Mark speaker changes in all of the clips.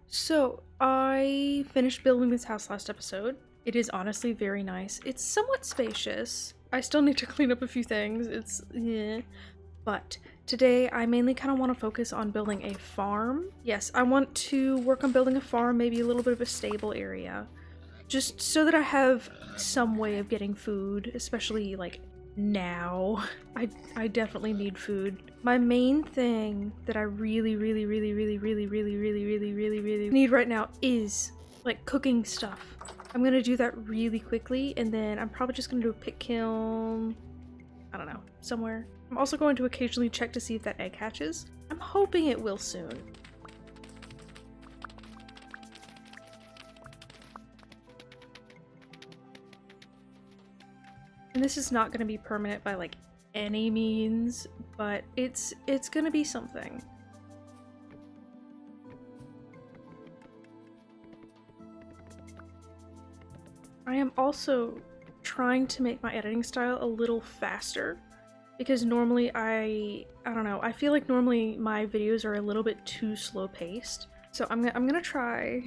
Speaker 1: So, I finished building this house last episode. It is honestly very nice. It's somewhat spacious. I still need to clean up a few things. But today I mainly kind of want to focus on building a farm. Yes, I want to work on building a farm, maybe a little bit of a stable area. Just so that I have some way of getting food, especially like now. I definitely need food. My main thing that I really need right now is like cooking stuff. I'm gonna do that really quickly, and then I'm probably just gonna do a pit kiln, I don't know, somewhere. I'm also going to occasionally check to see if that egg hatches. I'm hoping it will soon. And this is not going to be permanent by like any means, but it's going to be something. I am also trying to make my editing style a little faster because normally I don't know, I feel like normally my videos are a little bit too slow paced. So I'm gonna try.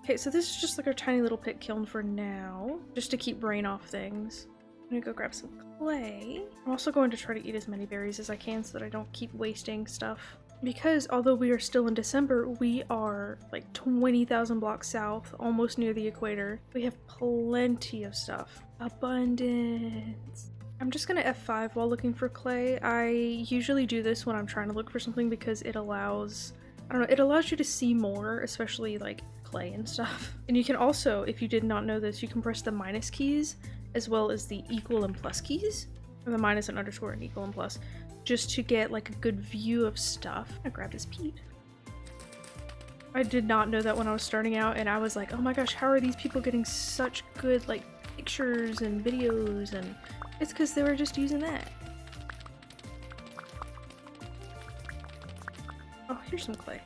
Speaker 1: Okay, so this is just like our tiny little pit kiln for now, just to keep brain off things. I'm gonna go grab some clay. I'm also going to try to eat as many berries as I can so that I don't keep wasting stuff. Because although we are still in December, we are like 20,000 blocks south, almost near the equator. We have plenty of stuff. Abundance. I'm just gonna F5 while looking for clay. I usually do this when I'm trying to look for something because it allows, I don't know, it allows you to see more, especially like clay and stuff. And you can also, if you did not know this, you can press the minus keys as well as the equal and plus keys, or the minus and underscore and equal and plus, just to get like a good view of stuff. I'm gonna grab this peat. I did not know that when I was starting out, and I was like, oh my gosh, how are these people getting such good like pictures and videos? And it's because they were just using that. Oh, here's some clay.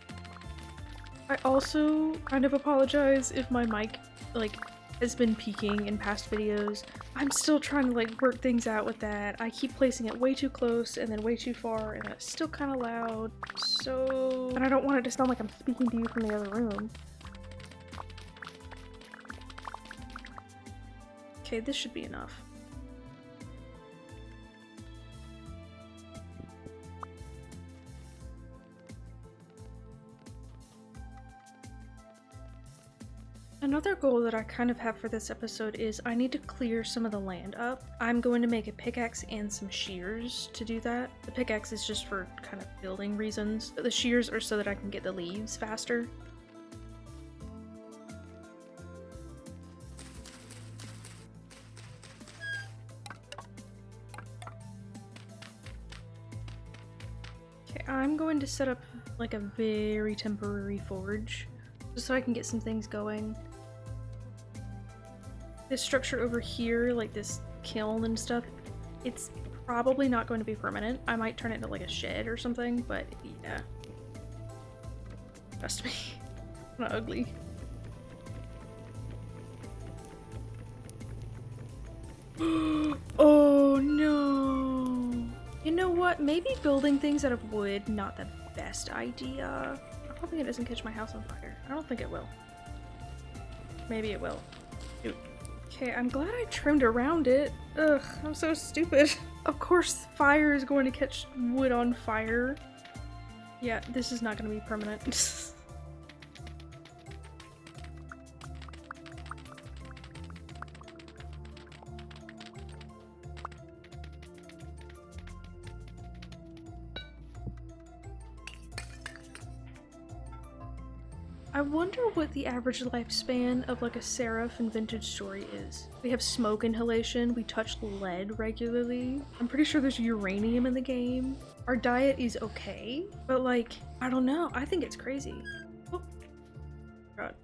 Speaker 1: I also kind of apologize if my mic like has been peaking in past videos. I'm still trying to like work things out with that. I keep placing it way too close and then way too far, and it's still kind of loud. So, and I don't want it to sound like I'm speaking to you from the other room. Okay, this should be enough. Another goal that I kind of have for this episode is I need to clear some of the land up. I'm going to make a pickaxe and some shears to do that. The pickaxe is just for kind of building reasons, but the shears are so that I can get the leaves faster. Okay, I'm going to set up like a very temporary forge just so I can get some things going. This structure over here, like this kiln and stuff, it's probably not going to be permanent. I might turn it into like a shed or something, but yeah. Trust me. Not ugly. Oh no! You know what? Maybe building things out of wood, not the best idea. I'm hoping it doesn't catch my house on fire. I don't think it will. Maybe it will. Shoot. Okay, I'm glad I trimmed around it. Ugh, I'm so stupid. Of course fire is going to catch wood on fire. Yeah, this is not going to be permanent. I wonder what the average lifespan of like a seraph in Vintage Story is. We have smoke inhalation, we touch lead regularly. I'm pretty sure there's uranium in the game. Our diet is okay, but like, I don't know, I think it's crazy. Oh, God.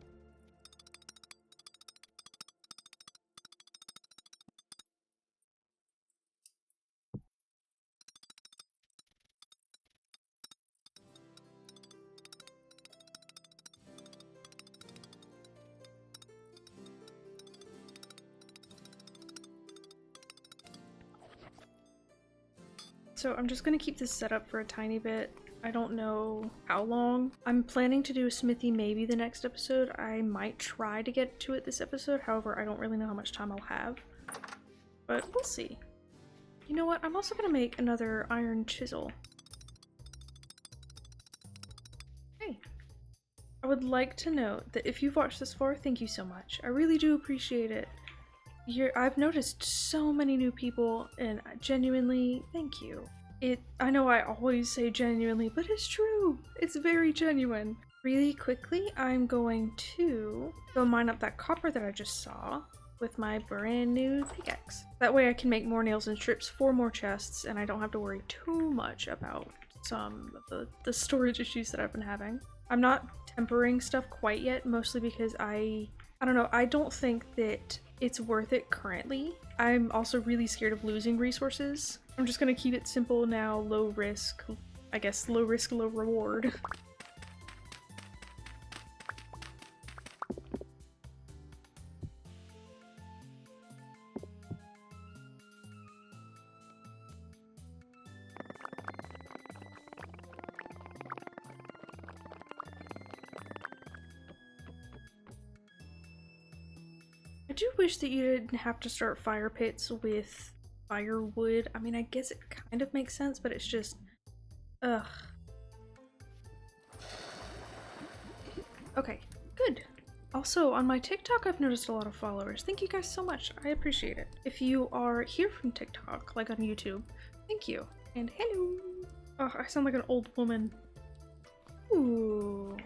Speaker 1: So I'm just gonna keep this set up for a tiny bit. I don't know how long. I'm planning to do a smithy maybe the next episode. I might try to get to it this episode. However, I don't really know how much time I'll have. But we'll see. You know what? I'm also gonna make another iron chisel. Hey. I would like to note that if you've watched this far, thank you so much. I really do appreciate it. I've noticed so many new people, and genuinely, thank you. I know I always say genuinely, but it's true. It's very genuine. Really quickly, I'm going to go mine up that copper that I just saw with my brand new pickaxe. That way I can make more nails and strips for more chests, and I don't have to worry too much about some of the storage issues that I've been having. I'm not tempering stuff quite yet, mostly because I don't know, I don't think that it's worth it currently. I'm also really scared of losing resources. I'm just gonna keep it simple now, low risk, I guess low risk, low reward. I do wish that you didn't have to start fire pits with firewood. I mean, I guess it kind of makes sense, but it's just, ugh. Okay, good. Also, on my TikTok, I've noticed a lot of followers. Thank you guys so much. I appreciate it. If you are here from TikTok, like on YouTube, thank you. And hello. Oh, I sound like an old woman. Ooh.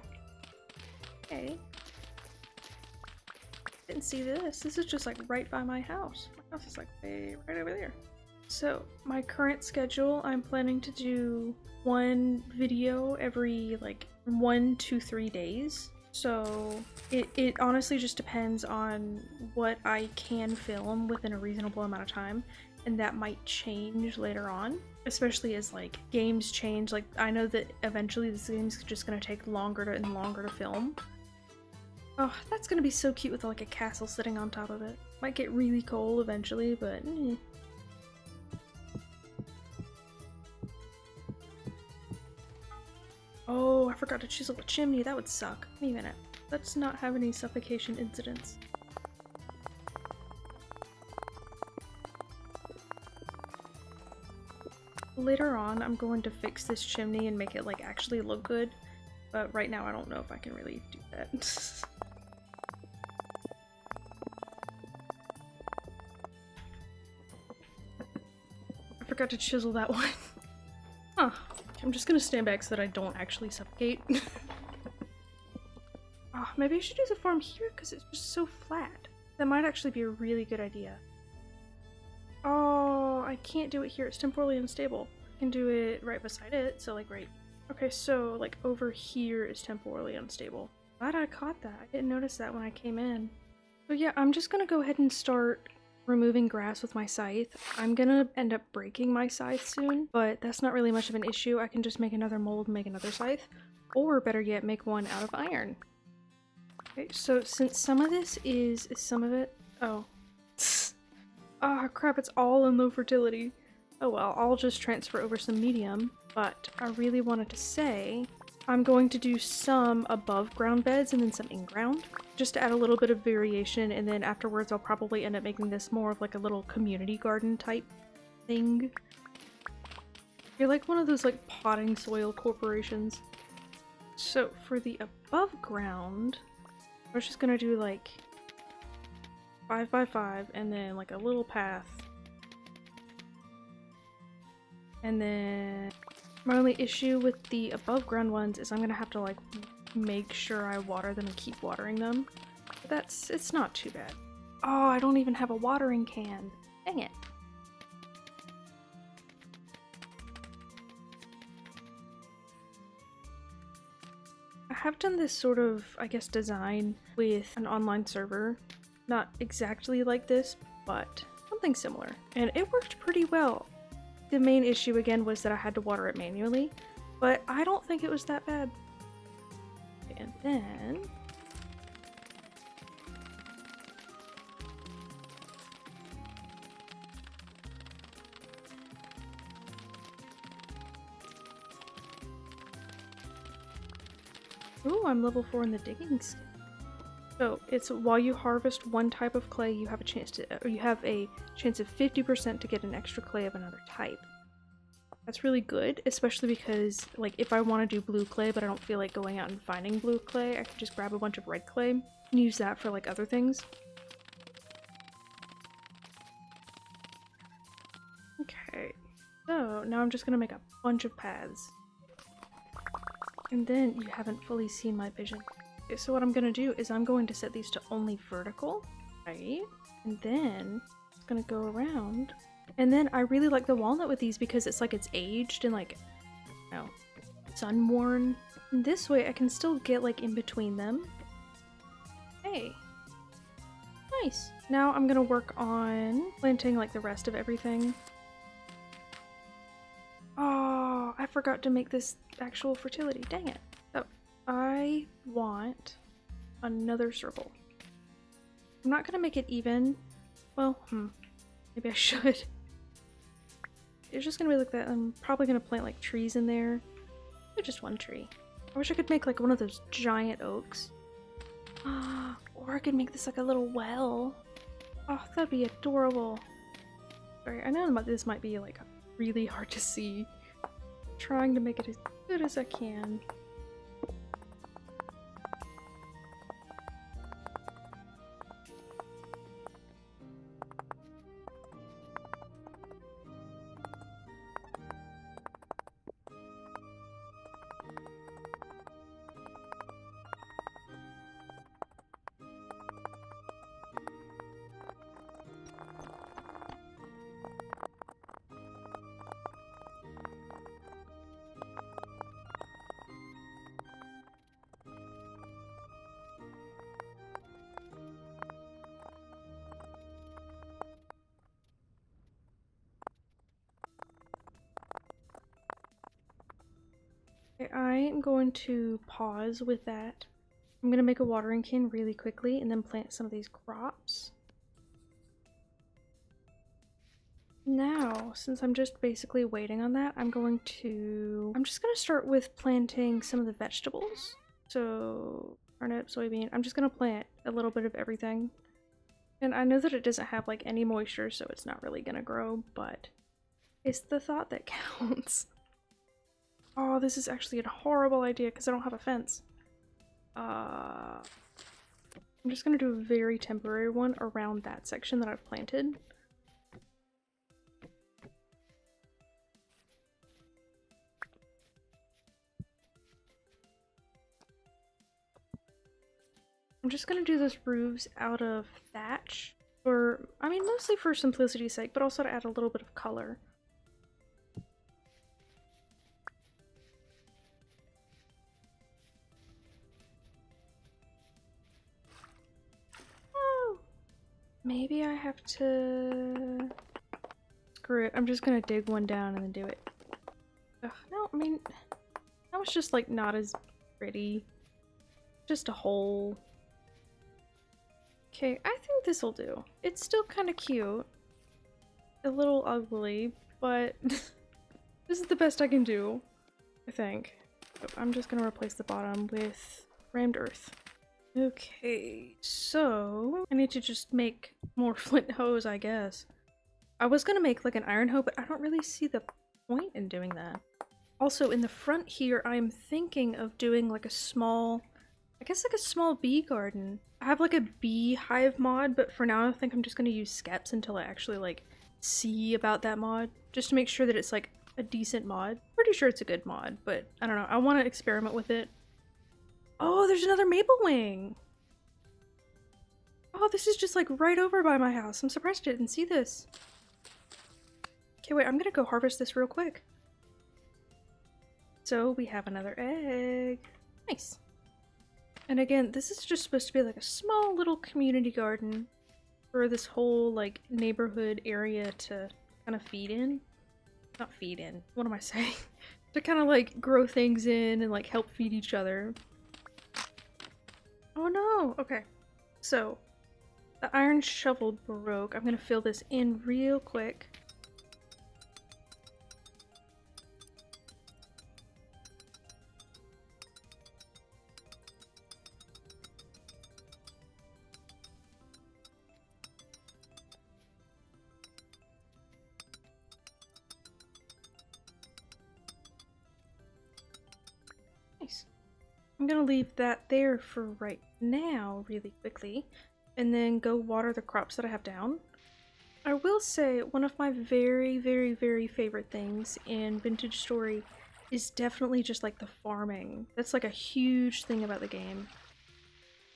Speaker 1: Okay. Didn't see this. This is just like right by my house. My house is like way right over there. So my current schedule, I'm planning to do one video every like 1 to 3 days. So it honestly just depends on what I can film within a reasonable amount of time, and that might change later on, especially as like games change. Like I know that eventually this game's just gonna take longer and longer to film. Oh, that's gonna be so cute with like a castle sitting on top of it. Might get really cold eventually, but Oh, I forgot to chisel a chimney. That would suck. Wait a minute. Let's not have any suffocation incidents. Later on, I'm going to fix this chimney and make it like actually look good, but right now I don't know if I can really do that. I forgot to chisel that one. Huh. I'm just gonna stand back so that I don't actually suffocate. Oh, maybe I should use a farm here because it's just so flat. That might actually be a really good idea. Oh, I can't do it here. It's temporally unstable. I can do it right beside it, so like right. Okay, so like over here is temporally unstable. Glad I caught that. I didn't notice that when I came in. So yeah, I'm just gonna go ahead and start removing grass with my scythe. I'm gonna end up breaking my scythe soon, but that's not really much of an issue. I can just make another mold and make another scythe, or better yet, make one out of iron. Okay, so since some of this is some of it? Oh. Ah, crap, it's all in low fertility. Oh well, I'll just transfer over some medium, but I really wanted to say I'm going to do some above ground beds and then some in ground, just to add a little bit of variation, and then afterwards I'll probably end up making this more of like a little community garden type thing. You're like one of those like potting soil corporations. So for the above ground, I was just gonna do like 5 by 5 and then like a little path. And then my only issue with the above ground ones is I'm gonna have to like make sure I water them and keep watering them. But it's not too bad. Oh, I don't even have a watering can. Dang it. I have done this sort of, I guess, design with an online server. Not exactly like this, but something similar. And it worked pretty well. The main issue again was that I had to water it manually, but I don't think it was that bad. And then Ooh, I'm level 4 in the digging skill. So it's while you harvest one type of clay, you have a chance of 50% to get an extra clay of another type. That's really good, especially because like if I want to do blue clay but I don't feel like going out and finding blue clay, I can just grab a bunch of red clay and use that for like other things. Okay, so now I'm just gonna make a bunch of paths. And then you haven't fully seen my vision. Okay, so what I'm gonna do is I'm going to set these to only vertical, right? And then it's gonna go around. And then I really like the walnut with these because it's like it's aged and like, you know, sun worn. And this way I can still get like in between them. Hey. Nice. Now I'm gonna work on planting like the rest of everything. Oh, I forgot to make this actual fertility. Dang it. So, I want another circle. I'm not gonna make it even. Well, maybe I should. It's just gonna be like that. I'm probably gonna plant like trees in there. Or just one tree. I wish I could make like one of those giant oaks. Or I could make this like a little well. Oh, that'd be adorable. Sorry, I know this might be like really hard to see. I'm trying to make it as good as I can. Okay, I am going to pause with that. I'm gonna make a watering can really quickly and then plant some of these crops. Now, since I'm just basically waiting on that, I'm just gonna start with planting some of the vegetables. So, turnip, soybean, I'm just gonna plant a little bit of everything. And I know that it doesn't have like any moisture, so it's not really gonna grow, but it's the thought that counts. Oh, this is actually a horrible idea because I don't have a fence. I'm just gonna do a very temporary one around that section that I've planted. I'm just gonna do those roofs out of thatch mostly for simplicity's sake, but also to add a little bit of color. Maybe I have to... Screw it, I'm just gonna dig one down and then do it. Ugh, no, I mean, that was just like not as pretty. Just a hole. Okay, I think this'll do. It's still kind of cute. A little ugly, but this is the best I can do, I think. So I'm just gonna replace the bottom with rammed earth. Okay, so I need to just make more flint hoes, I guess. I was gonna make like an iron hoe, but I don't really see the point in doing that. Also, in the front here, I'm thinking of doing like a small, I guess like a small bee garden. I have like a beehive mod, but for now I think I'm just gonna use skeps until I actually like see about that mod, just to make sure that it's like a decent mod. Pretty sure it's a good mod, but I don't know. I want to experiment with it. Oh, there's another maple wing! Oh, this is just like right over by my house. I'm surprised I didn't see this. Okay, wait, I'm gonna go harvest this real quick. So we have another egg. Nice. And again, this is just supposed to be like a small little community garden for this whole like neighborhood area to kind of feed in. Not feed in, what am I saying? To kind of like grow things in and like help feed each other. Oh no! Okay, so the iron shovel broke. I'm gonna fill this in real quick. I'm gonna leave that there for right now really quickly and then go water the crops that I have down. I will say one of my very favorite things in Vintage Story is definitely just like the farming. That's like a huge thing about the game.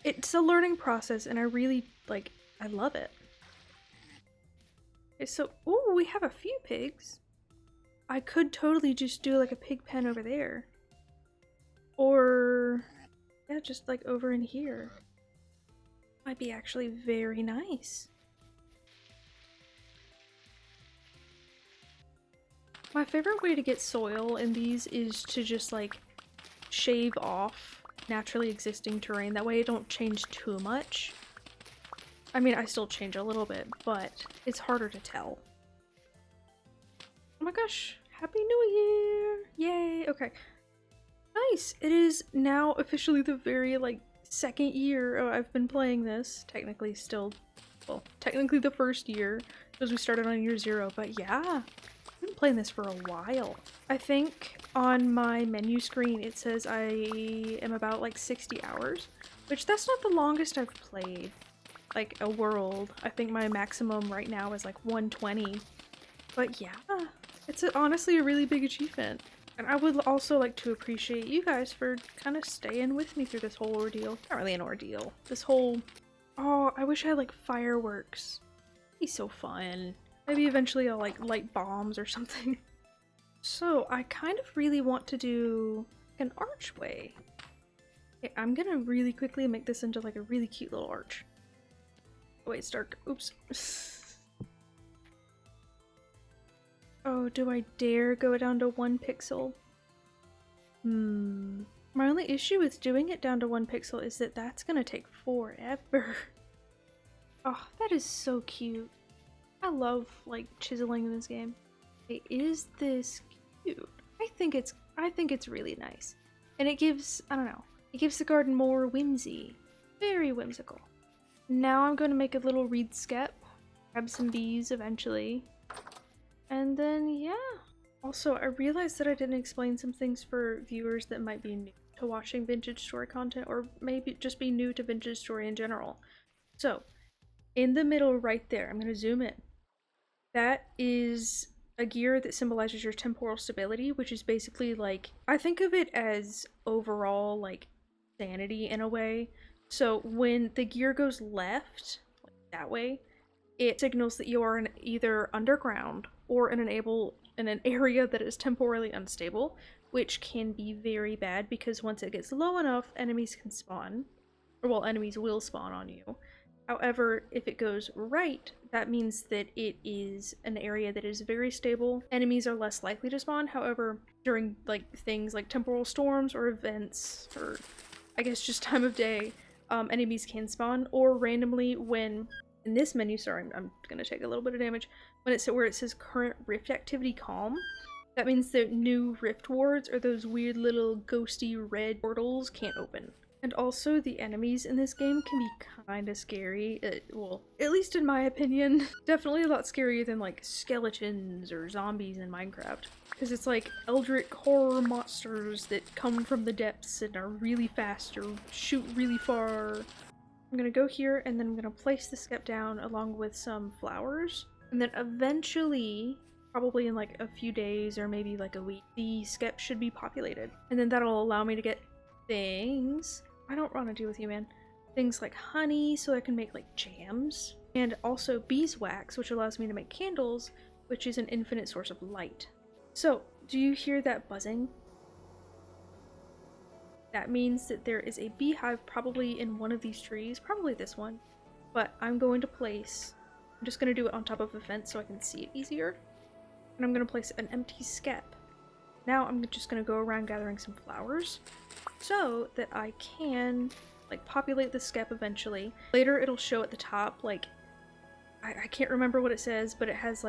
Speaker 1: It's a learning process and I really I love it. Okay, so ooh, we have a few pigs. I could totally just do like a pig pen over there. Or yeah, just like over in here. Might be actually very nice. My favorite way to get soil in these is to just like shave off naturally existing terrain. That way I don't change too much. I mean, I still change a little bit, but it's harder to tell. Oh my gosh, Happy New Year! Yay! Okay. Nice! It is now officially the very second year I've been playing this. Technically still, well, technically the first year because we started on year 0, but yeah. I've been playing this for a while. I think on my menu screen it says I am about 60 hours, which that's not the longest I've played like a world. I think my maximum right now is 120. But yeah, it's honestly a really big achievement. And I would also like to appreciate you guys for kind of staying with me through this whole ordeal. Not really an ordeal. This whole... Oh, I wish I had fireworks. It'd be so fun. Maybe eventually I'll light bombs or something. So I kind of really want to do an archway. Okay, I'm gonna really quickly make this into a really cute little arch. Oh wait, it's dark. Oops. Oh, do I dare go down to 1 pixel? My only issue with doing it down to 1 pixel is that that's gonna take forever. Oh, that is so cute. I love chiseling in this game. Hey, is this cute? I think it's really nice. And it gives, I don't know, it gives the garden more whimsy. Very whimsical. Now I'm going to make a little reed skep, grab some bees eventually. And then yeah. Also, I realized that I didn't explain some things for viewers that might be new to watching Vintage Story content, or maybe just be new to Vintage Story in general. So, in the middle right there, I'm going to zoom in. That is a gear that symbolizes your temporal stability, which is basically I think of it as overall sanity in a way. So when the gear goes left, that way, it signals that you are either underground or in an area that is temporally unstable, which can be very bad because once it gets low enough, enemies can spawn. Or well, enemies will spawn on you. However, if it goes right, that means that it is an area that is very stable. Enemies are less likely to spawn. However, during things like temporal storms or events, or I guess just time of day, enemies can spawn. Or randomly when, in this menu, sorry, I'm gonna take a little bit of damage, when it's where it says current rift activity calm, that means that new rift wards or those weird little ghosty red portals can't open. And also, the enemies in this game can be kinda scary. Well, at least in my opinion. Definitely a lot scarier than skeletons or zombies in Minecraft. Because it's eldritch horror monsters that come from the depths and are really fast or shoot really far. I'm gonna go here and then I'm gonna place the skep down along with some flowers. And then eventually, probably in a few days or maybe a week, the skep should be populated. And then that'll allow me to get things... I don't want to deal with you, man. Things like honey, so I can make jams. And also beeswax, which allows me to make candles, which is an infinite source of light. So, do you hear that buzzing? That means that there is a beehive probably in one of these trees, probably this one. But I'm going to place, I'm just going to do it on top of a fence so I can see it easier. And I'm going to place an empty skep. Now I'm just going to go around gathering some flowers so that I can populate the skep eventually. Later it'll show at the top I can't remember what it says, but it has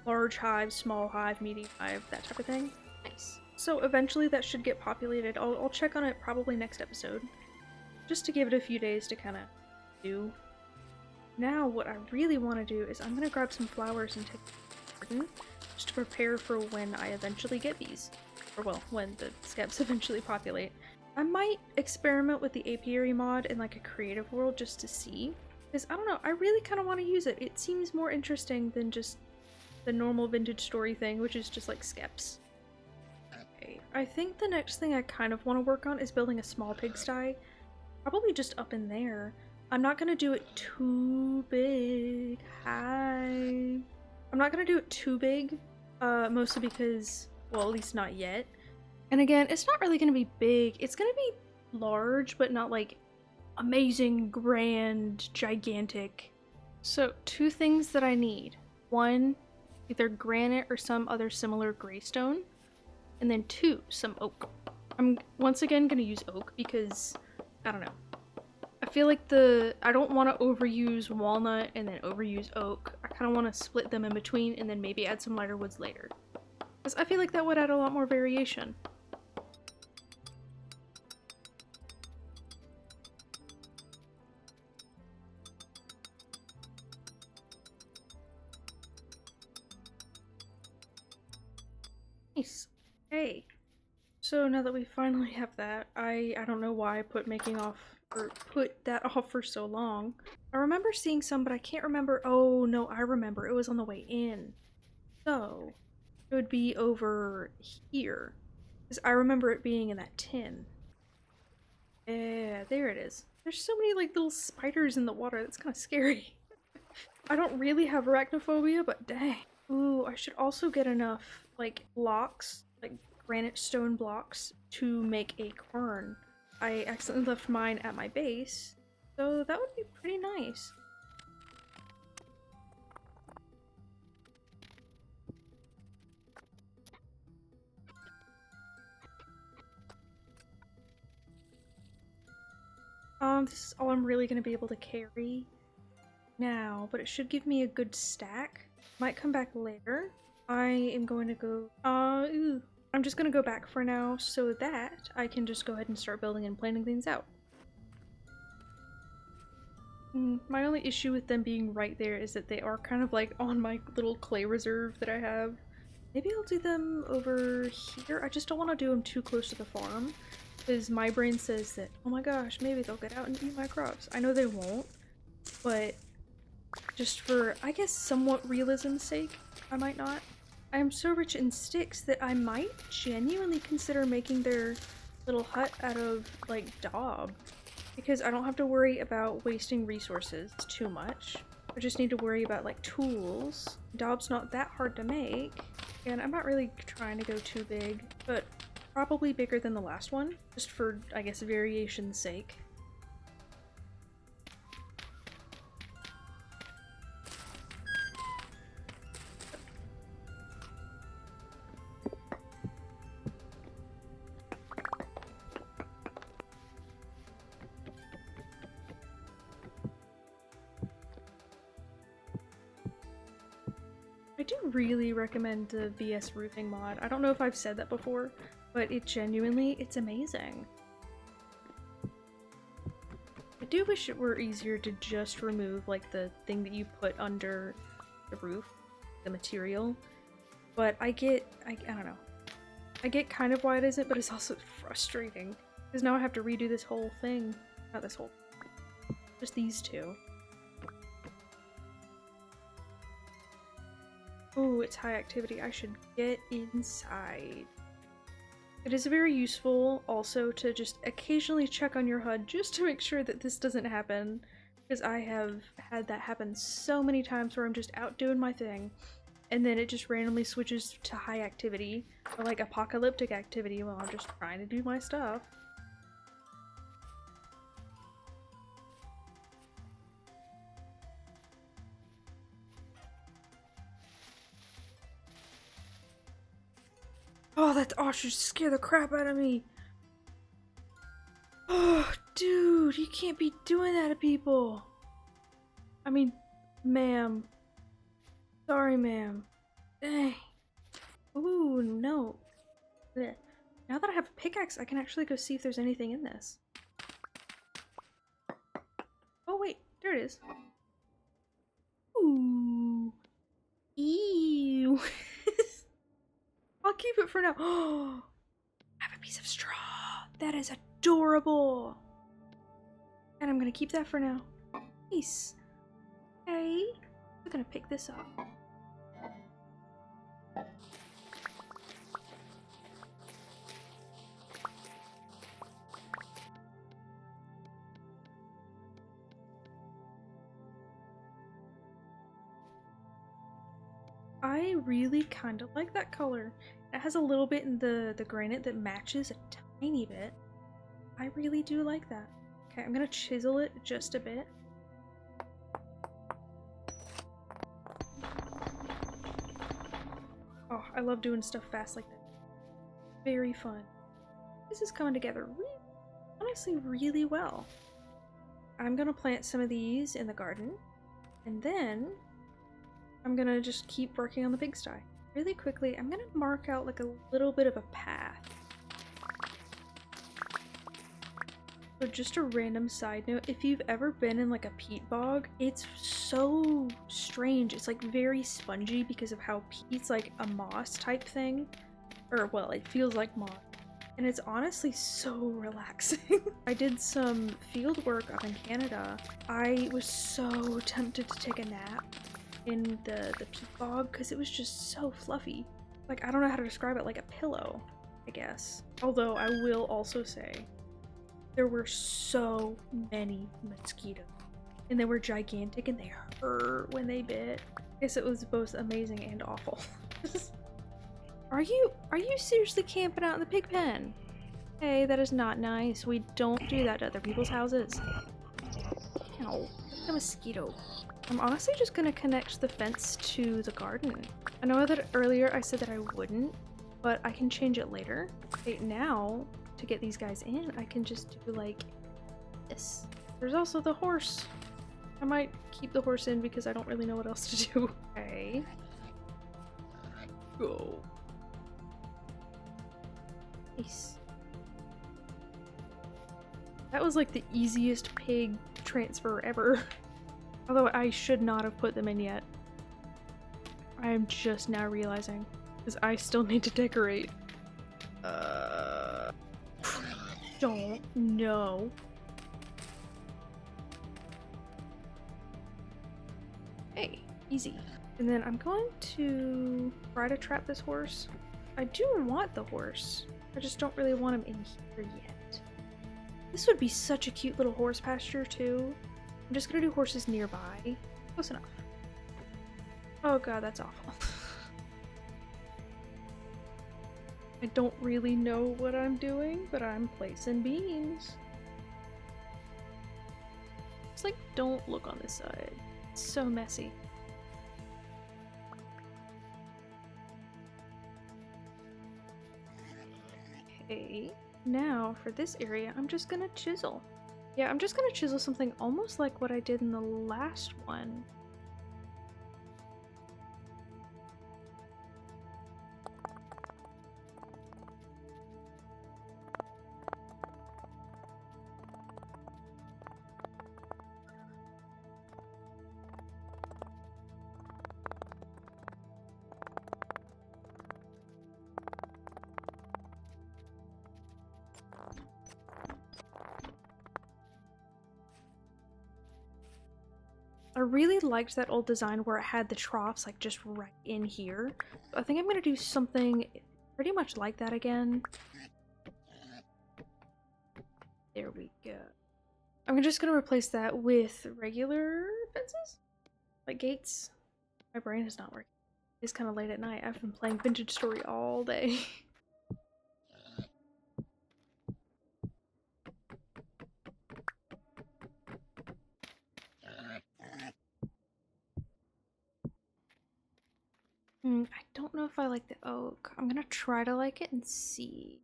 Speaker 1: large hive, small hive, medium hive, that type of thing. Nice. So eventually that should get populated. I'll check on it probably next episode, just to give it a few days to kind of do. Now what I really want to do is I'm going to grab some flowers and take the garden just to prepare for when I eventually get bees. Or well, when the skeps eventually populate. I might experiment with the apiary mod in like a creative world just to see. Because I don't know, I really kind of want to use it. It seems more interesting than just the normal vintage story thing, which is just like skeps. Okay, I think the next thing I kind of want to work on is building a small pigsty. Probably just up in there. I'm not gonna do it too big. Hi. I'm not gonna do it too big, mostly because, well, at least not yet. And again, it's not really gonna be big. It's gonna be large, but not like amazing, grand, gigantic. So, two things that I need. One, either granite or some other similar greystone. And then two, some oak. I'm once again gonna use oak because, I don't know. I feel like I don't want to overuse walnut and then overuse oak. I kind of want to split them in between and then maybe add some lighter woods later. Because I feel like that would add a lot more variation. Nice. Hey. So now that we finally have that, I don't know why I put that off for so long. I remember seeing some, but I can't remember. Oh no, I remember. It was on the way in. So it would be over here. Because I remember it being in that tin. Yeah, there it is. There's so many like little spiders in the water. That's kind of scary. I don't really have arachnophobia, but dang. Ooh, I should also get enough like blocks, like granite stone blocks, to make a quern. I accidentally left mine at my base, so that would be pretty nice. This is all I'm really gonna be able to carry now, but it should give me a good stack. Might come back later. I am going to go, I'm just gonna go back for now so that I can just go ahead and start building and planning things out. My only issue with them being right there is that they are kind of like on my little clay reserve that I have. Maybe I'll do them over here. I just don't want to do them too close to the farm because my brain says that, oh my gosh, maybe they'll get out and eat my crops. I know they won't, but just for, I guess, somewhat realism's sake, I might not. I am so rich in sticks that I might genuinely consider making their little hut out of, like, daub. Because I don't have to worry about wasting resources too much. I just need to worry about, like, tools. Daub's not that hard to make. And I'm not really trying to go too big, but probably bigger than the last one. Just for, I guess, variation's sake. I do really recommend the VS roofing mod. I don't know if I've said that before, but it's amazing. I do wish it were easier to just remove like the thing that you put under the roof, the material, but I don't know. I get kind of why it isn't, but it's also frustrating because now I have to redo this whole thing. Not this whole, just these two. Oh, it's high activity. I should get inside. It is very useful also to just occasionally check on your HUD just to make sure that this doesn't happen. Because I have had that happen so many times where I'm just out doing my thing and then it just randomly switches to high activity or like apocalyptic activity while I'm just trying to do my stuff. Oh, that ostrich scared the crap out of me. Oh, dude, you can't be doing that to people. I mean, ma'am. Sorry, ma'am. Dang. Ooh, no. Blech. Now that I have a pickaxe, I can actually go see if there's anything in this. Oh, wait. There it is. Ooh. Ew. I'll keep it for now. Oh, I have a piece of straw. That is adorable! And I'm gonna keep that for now. Nice. Okay. I'm gonna pick this up. I really kind of like that color. It has a little bit in the granite that matches a tiny bit. I really do like that. Okay, I'm gonna chisel it just a bit. Oh, I love doing stuff fast like that. Very fun. This is coming together honestly really well. I'm gonna plant some of these in the garden, and then I'm gonna just keep working on the pigsty. Really quickly, I'm gonna mark out like a little bit of a path. So just a random side note, if you've ever been in like a peat bog, it's so strange. It's like very spongy because of how peat's like a moss type thing. Or well, it feels like moss. And it's honestly so relaxing. I did some field work up in Canada. I was so tempted to take a nap in the peat bog because it was just so fluffy. Like, I don't know how to describe it, like a pillow, I guess. Although I will also say there were so many mosquitoes, and they were gigantic and they hurt when they bit. I guess it was both amazing and awful. Are you seriously camping out in the pig pen? Hey, that is not nice. We don't do that to other people's houses. Ow, a mosquito. I'm honestly just gonna connect the fence to the garden. I know that earlier I said that I wouldn't, but I can change it later. Okay, now, to get these guys in, I can just do like this. There's also the horse. I might keep the horse in because I don't really know what else to do. Okay. Go. Nice. That was like the easiest pig transfer ever. Although I should not have put them in yet. I am just now realizing. Because I still need to decorate. Don't know. Hey, easy. And then I'm going to try to trap this horse. I do want the horse. I just don't really want him in here yet. This would be such a cute little horse pasture too. I'm just gonna do horses nearby. Close enough. Oh god, that's awful. I don't really know what I'm doing, but I'm placing beams. It's like, don't look on this side. It's so messy. Okay, now for this area, I'm just gonna chisel. Yeah, I'm just gonna chisel something almost like what I did in the last one. I really liked that old design where it had the troughs like just right in here. I think I'm gonna do something pretty much like that again. There we go. I'm just gonna replace that with regular fences? Like gates? My brain is not working. It's kind of late at night. I've been playing Vintage Story all day. I don't know if I like the oak. I'm gonna try to like it and see.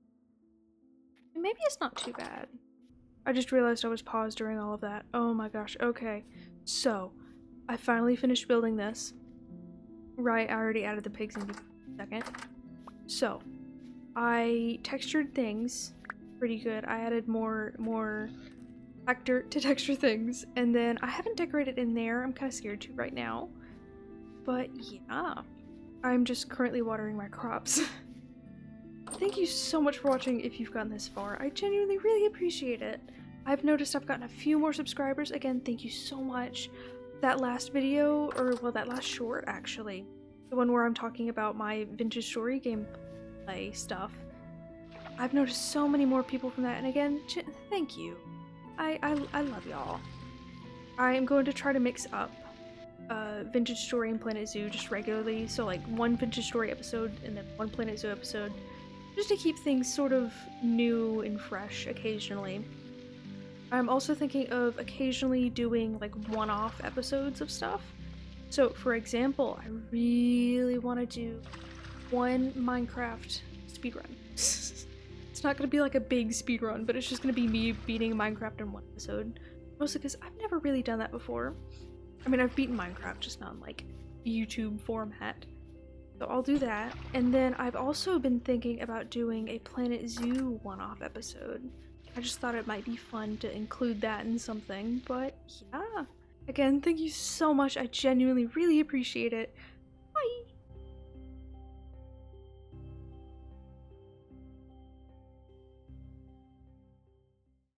Speaker 1: Maybe it's not too bad. I just realized I was paused during all of that. Oh my gosh, okay. So, I finally finished building this. Right, I already added the pigs in a second. So, I textured things pretty good. I added more black dirt to texture things. And then I haven't decorated in there. I'm kind of scared to right now. But yeah. I'm just currently watering my crops. thank you so much for watching if you've gotten this far. I genuinely really appreciate it. I've noticed I've gotten a few more subscribers. Again, thank you so much. That last video, or well, that last short actually, the one where I'm talking about my vintage story gameplay stuff, I've noticed so many more people from that, and again, thank you. I love y'all. I am going to try to mix up Vintage Story and Planet Zoo just regularly, so like one Vintage Story episode and then one Planet Zoo episode, just to keep things sort of new and fresh occasionally. I'm also thinking of occasionally doing like one-off episodes of stuff. So for example, I really want to do one Minecraft speedrun. It's not going to be like a big speedrun, but it's just going to be me beating Minecraft in one episode. Mostly because I've never really done that before. I mean, I've beaten Minecraft, just not in like YouTube format. So I'll do that. And then I've also been thinking about doing a Planet Zoo one-off episode. I just thought it might be fun to include that in something, but yeah. Again, thank you so much. I genuinely really appreciate it. Bye!